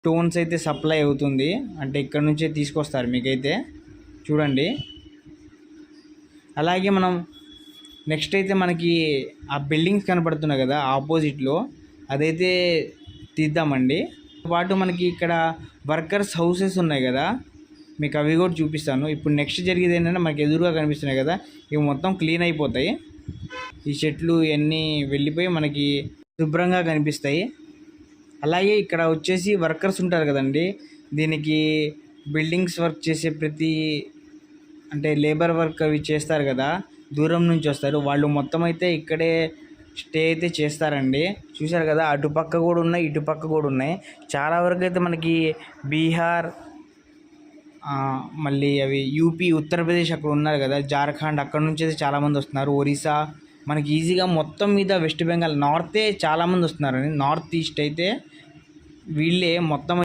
Stones అయితే supply అవుతుంది, అంటే ఇక్కడ నుంచే తీసుకొస్తారు మీకైతే చూడండి. అలాగే మనం నెక్స్ట్ అయితే మనకి ఆ బిల్డింగ్స్ కనపడుతున్నాయి కదా ఆపోజిట్లో, అదైతే తీద్దామండి. పాటు మనకి ఇక్కడ వర్కర్స్ హౌసెస్ ఉన్నాయి కదా, మీకు అవి కూడా చూపిస్తాను. ఇప్పుడు నెక్స్ట్ జరిగేది ఏంటంటే మనకి ఎదురుగా కనిపిస్తున్నాయి కదా, ఇవి మొత్తం క్లీన్ అయిపోతాయి. ఈ చెట్లు ఇవన్నీ వెళ్ళిపోయి మనకి శుభ్రంగా కనిపిస్తాయి. అలాగే ఇక్కడ వచ్చేసి వర్కర్స్ ఉంటారు కదండి, దీనికి బిల్డింగ్స్ వర్క్ చేసే అంటే లేబర్ వర్క్ అవి చేస్తారు కదా, దూరం నుంచి వస్తారు వాళ్ళు, మొత్తం అయితే ఇక్కడే స్టే అయితే చేస్తారండి. చూశారు కదా, అటుపక్క కూడా ఉన్నాయి ఇటుపక్క కూడా ఉన్నాయి. చాలా వరకు అయితే మనకి బీహార్, మళ్ళీ అవి యూపీ, ఉత్తరప్రదేశ్ అక్కడ ఉన్నారు కదా, జార్ఖండ్ అక్కడ నుంచి అయితే చాలామంది వస్తున్నారు. ఒరిస్సా, మనకి ఈజీగా మొత్తం మీద వెస్ట్ బెంగాల్ నార్తే చాలామంది వస్తున్నారండి. నార్త్ ఈస్ట్ అయితే వీళ్ళే మొత్తం